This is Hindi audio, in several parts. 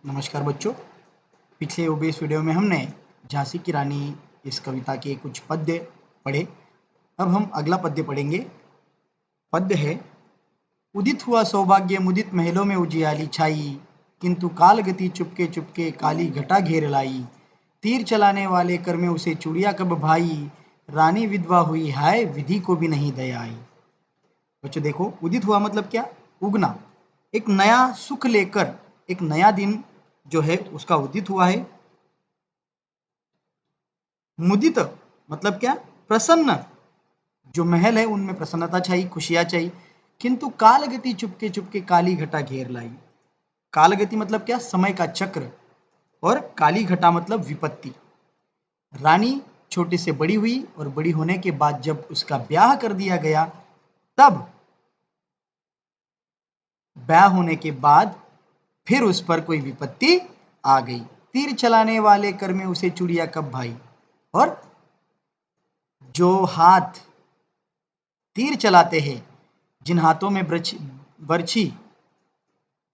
नमस्कार बच्चों। पिछले ओबीएस वीडियो में हमने झांसी की रानी इस कविता के कुछ पद्य पढ़े। अब हम अगला पद्य पढ़ेंगे। पद्य है, उदित हुआ सौभाग्य मुदित महलों में उजियाली छाई, किंतु काल गति चुपके चुपके काली घटा घेर लाई। तीर चलाने वाले कर में उसे चूड़िया कब भाई, रानी विधवा हुई हाय विधि को भी नहीं दया आई। बच्चों देखो, उदित हुआ मतलब क्या? उगना, एक नया सुख लेकर एक नया दिन जो है उसका उदित हुआ है। मुदित मतलब क्या? प्रसन्न, जो महल है उनमें प्रसन्नता छाई, खुशियां छाई। किंतु काल गति चुपके चुपके काली घटा घेर लाई। काल गति मतलब क्या? समय का चक्र। और काली घटा मतलब विपत्ति। रानी छोटे से बड़ी हुई और बड़ी होने के बाद जब उसका ब्याह कर दिया गया, तब ब्याह होने के बाद फिर उस पर कोई विपत्ति आ गई। तीर चलाने वाले कर में उसे चूड़िया कब भाई। और जो हाथ तीर चलाते हैं, जिन हाथों में बर्छी,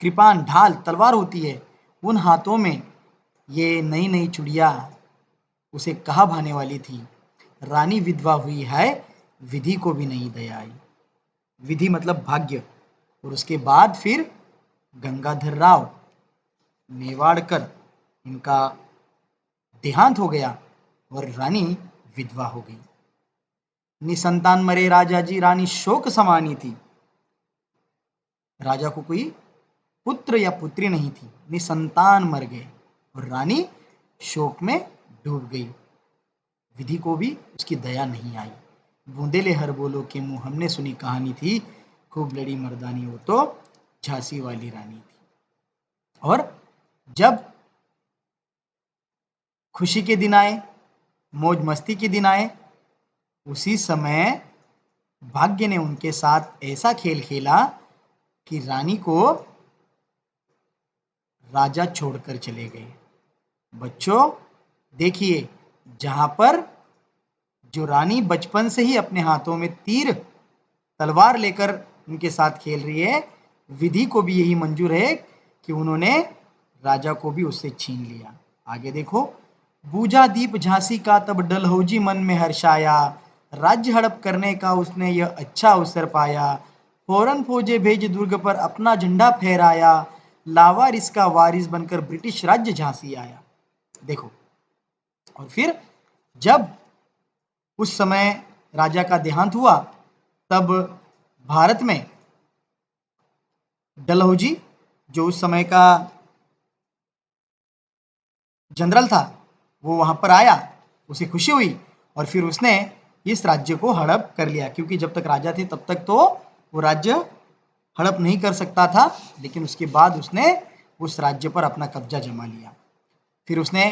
कृपान, ढाल, तलवार होती है, उन हाथों में ये नई नई चूड़िया उसे कहाँ भाने वाली थी। रानी विधवा हुई है, विधि को भी नहीं दया आई। विधि मतलब भाग्य। और उसके बाद फिर गंगाधर राव नेवाड़कर, इनका देहांत हो गया और रानी विधवा हो गई। निसंतान मरे राजा जी, रानी शोक समानी थी। राजा को कोई पुत्र या पुत्री नहीं थी, निसंतान मर गए और रानी शोक में डूब गई। विधि को भी उसकी दया नहीं आई। बूंदेले हर बोलो के मुंह, हमने सुनी कहानी थी, खूब लड़ी मर्दानी वो तो झांसी वाली रानी थी। और जब खुशी के दिन आए, मौज मस्ती के दिन आए, उसी समय भाग्य ने उनके साथ ऐसा खेल खेला कि रानी को राजा छोड़कर चले गए। बच्चों देखिए, जहां पर जो रानी बचपन से ही अपने हाथों में तीर तलवार लेकर उनके साथ खेल रही है, विधि को भी यही मंजूर है कि उन्होंने राजा को भी उससे छीन लिया। आगे देखो, बूझा दीप झांसी का तब डलहौजी मन में हर्षाया, राज्य हड़प करने का उसने यह अच्छा अवसर पाया। फौरन फौजे भेज दुर्ग पर अपना झंडा फहराया, लावारिस का वारिस बनकर ब्रिटिश राज्य झांसी आया। देखो, और फिर जब उस समय राजा का देहांत हुआ, तब भारत में डलहौजी, जो उस समय का जनरल था, वो वहां पर आया, उसे खुशी हुई और फिर उसने इस राज्य को हड़प कर लिया। क्योंकि जब तक राजा थे तब तक तो वो राज्य हड़प नहीं कर सकता था, लेकिन उसके बाद उसने उस राज्य पर अपना कब्जा जमा लिया। फिर उसने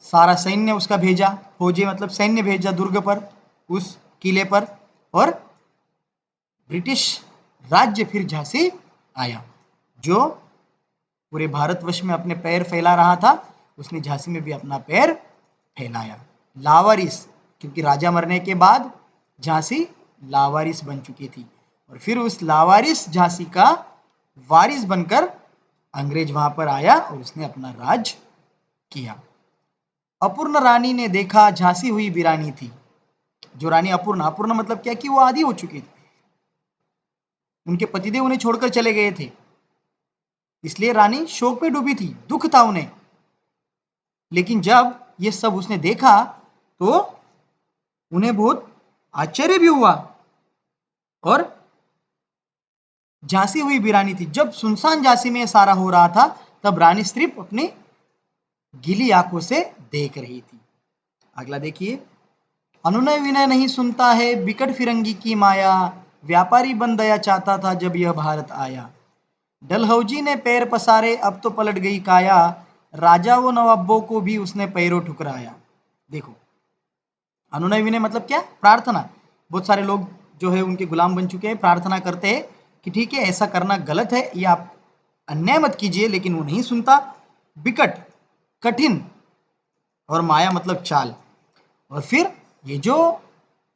सारा सैन्य उसका भेजा, फौजी मतलब सैन्य भेजा दुर्ग पर, उस किले पर, और ब्रिटिश राज्य फिर झांसी आया। जो पूरे भारतवर्ष में अपने पैर फैला रहा था, उसने झांसी में भी अपना पैर फैलाया। लावारिस, क्योंकि राजा मरने के बाद झांसी लावारिस बन चुकी थी, और फिर उस लावारिस झांसी का वारिस बनकर अंग्रेज वहां पर आया और उसने अपना राज किया। अपूर्ण रानी ने देखा झांसी हुई वीरानी थी। जो रानी अपूर्ण, अपूर्ण मतलब क्या? कि वो आधी हो चुकी थी, उनके पतिदेव उन्हें छोड़कर चले गए थे, इसलिए रानी शोक में डूबी थी, दुख था उन्हें। लेकिन जब ये सब उसने देखा तो उन्हें बहुत आश्चर्य भी हुआ। और झांसी हुई वीरानी थी, जब सुनसान झांसी में सारा हो रहा था, तब रानी सिर्फ अपनी गीली आंखों से देख रही थी। अगला देखिए, अनुनय विनय नहीं सुनता है बिकट फिरंगी की माया, व्यापारी बन दया चाहता था जब यह भारत आया। डलहौजी ने पैर पसारे अब तो पलट गई काया, राजा व नवाबों को भी उसने पैरों ठुकराया। देखो, अनुनय विनय मतलब क्या? प्रार्थना। बहुत सारे लोग जो है उनके गुलाम बन चुके हैं, प्रार्थना करते हैं कि ठीक है ऐसा करना गलत है, ये आप अन्याय मत कीजिए, लेकिन वो नहीं सुनता। बिकट, कठिन, और माया मतलब चाल। और फिर ये जो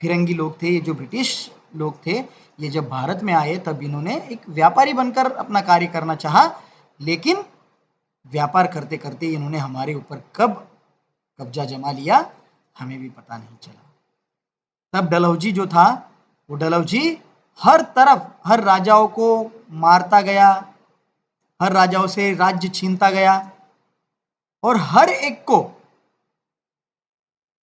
फिरंगी लोग थे, ये जो ब्रिटिश लोग थे, ये जब भारत में आए तब इन्होंने एक व्यापारी बनकर अपना कार्य करना चाहा, लेकिन व्यापार करते करते इन्होंने हमारे ऊपर कब कब्जा जमा लिया हमें भी पता नहीं चला। तब डलहौजी जो था वो डलहौजी हर तरफ हर राजाओं को मारता गया, हर राजाओं से राज्य छीनता गया और हर एक को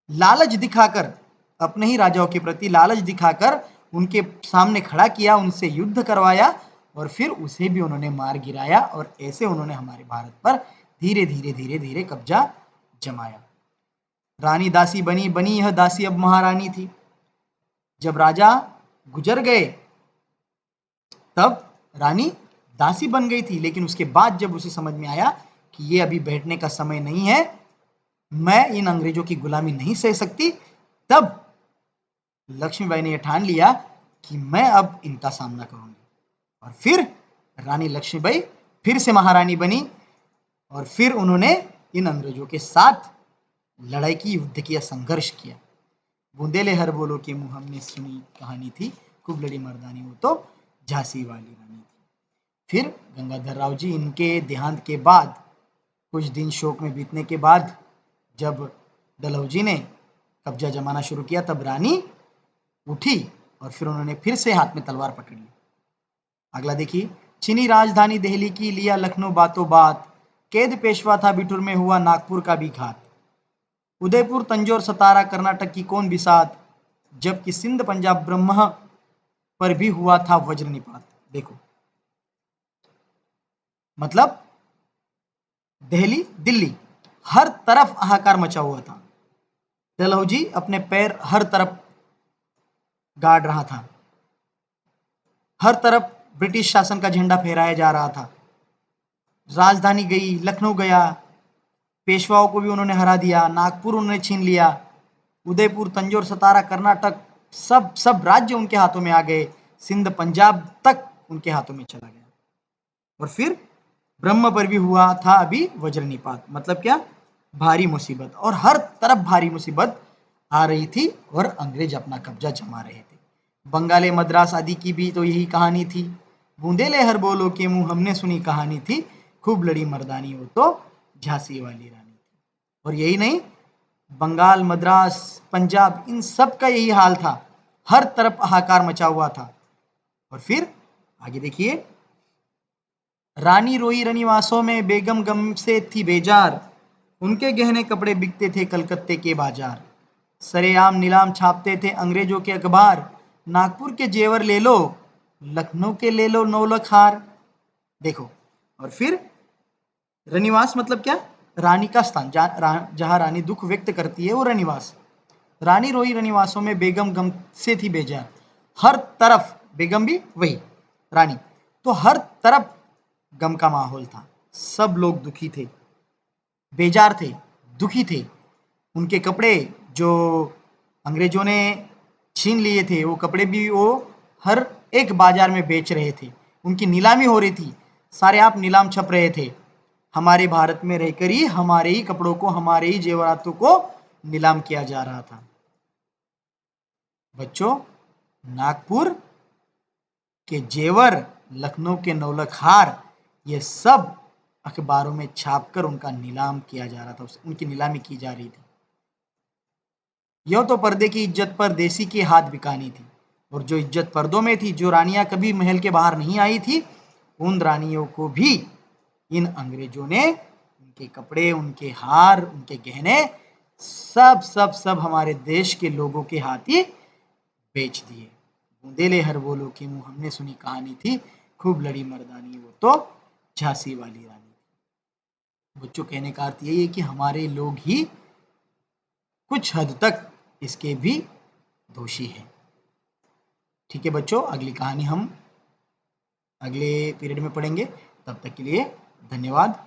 लालच दिखाकर, अपने ही राजाओं के प्रति लालच दिखाकर उनके सामने खड़ा किया, उनसे युद्ध करवाया और फिर उसे भी उन्होंने मार गिराया और ऐसे उन्होंने हमारे भारत पर धीरे धीरे धीरे धीरे कब्जा जमाया। रानी दासी बनी बनी यह दासी अब महारानी थी। जब राजा गुजर गए तब रानी दासी बन गई थी, लेकिन उसके बाद जब उसे समझ में आया कि ये अभी बैठने का समय नहीं है, मैं इन अंग्रेजों की गुलामी नहीं सह सकती, तब लक्ष्मीबाई ने यह ठान लिया कि मैं अब इनका सामना करूंगी। और फिर रानी लक्ष्मीबाई फिर से महारानी बनी और फिर उन्होंने इन अंग्रेजों के साथ लड़ाई की, युद्ध किया, संघर्ष किया। बूंदेले हर बोलो के मुंह हमने सुनी कहानी थी, खूब लड़ी मर्दानी वो तो झांसी वाली रानी थी। फिर गंगाधर राव जी, इनके देहांत के बाद कुछ दिन शोक में बीतने के बाद जब डलहौजी ने कब्जा जमाना शुरू किया, तब रानी उठी और फिर उन्होंने फिर से हाथ में तलवार पकड़ ली। अगला देखिए, चीनी राजधानी दिल्ली की लिया लखनऊ बातों बात, कैद पेशवा था बिठुर में हुआ नागपुर का भी घात। उदयपुर तंजौर सतारा कर्नाटक की कौन बिसात, जबकि सिंध पंजाब ब्रह्म पर भी हुआ था वज्र निपात। देखो मतलब दिल्ली हर तरफ हाहाकार मचा हुआ था। डलहौजी अपने पैर हर तरफ गाड़ रहा था, हर तरफ ब्रिटिश शासन का झंडा फहराया जा रहा था। राजधानी गई, लखनऊ गया, पेशवाओं को भी उन्होंने हरा दिया, नागपुर उन्होंने छीन लिया, उदयपुर तंजौर सतारा कर्नाटक सब राज्य उनके हाथों में आ गए, सिंध पंजाब तक उनके हाथों में चला गया। और फिर ब्रह्म पर भी हुआ था अभी वज्रनिपात, मतलब क्या, भारी मुसीबत, और हर तरफ भारी मुसीबत आ रही थी और अंग्रेज अपना कब्जा जमा रहे थे। बंगाले मद्रास आदि की भी तो यही कहानी थी। बूंदेले हर बोलो के मुंह हमने सुनी कहानी थी, खूब लड़ी मर्दानी वो तो झांसी वाली रानी थी। और यही नहीं, बंगाल, मद्रास, पंजाब, इन सब का यही हाल था, हर तरफ हाहाकार मचा हुआ था। और फिर आगे देखिए, रानी रोई रनिवासों में, बेगम गम से थी बेजार, उनके गहने कपड़े बिकते थे कलकत्ते के बाजार। सरेआम नीलाम छापते थे अंग्रेजों के अखबार, नागपुर के जेवर ले लो, लखनऊ के ले लो नौलख हार। देखो, और फिर रनिवास मतलब क्या, रानी का स्थान, जहां रानी दुख व्यक्त करती है वो रनिवास। रानी रोई रनिवासों में, बेगम गम से थी बेजार, हर तरफ, बेगम भी वही रानी, तो हर तरफ गम का माहौल था, सब लोग दुखी थे, बेजार थे, दुखी थे। उनके कपड़े जो अंग्रेजों ने छीन लिए थे, वो कपड़े भी वो हर एक बाजार में बेच रहे थे, उनकी नीलामी हो रही थी, सारे आप नीलाम छप रहे थे। हमारे भारत में रहकर ही हमारे ही कपड़ों को, हमारे ही जेवरातों को नीलाम किया जा रहा था। बच्चों, नागपुर के जेवर, लखनऊ के नौलख हार, ये सब अखबारों में छापकर उनका नीलाम किया जा रहा था, उनकी नीलामी की जा रही थी। यह तो पर्दे की इज्जत पर देसी के हाथ बिकानी थी, और जो इज्जत पर्दों में थी, जो रानियां कभी महल के बाहर नहीं आई थी, उन रानियों को भी इन अंग्रेजों ने उनके कपड़े, उनके हार, उनके गहने सब सब सब हमारे देश के लोगों के हाथ ही बेच दिए। बूंदेले हर बोलो के मुंह हमने सुनी कहानी थी, खूब लड़ी मर्दानी वो तो झांसी वाली रानी। बच्चों, कहने का अर्थ यही है कि हमारे लोग ही कुछ हद तक इसके भी दोषी हैं। ठीक है बच्चों, अगली कहानी हम अगले पीरियड में पढ़ेंगे। तब तक के लिए धन्यवाद।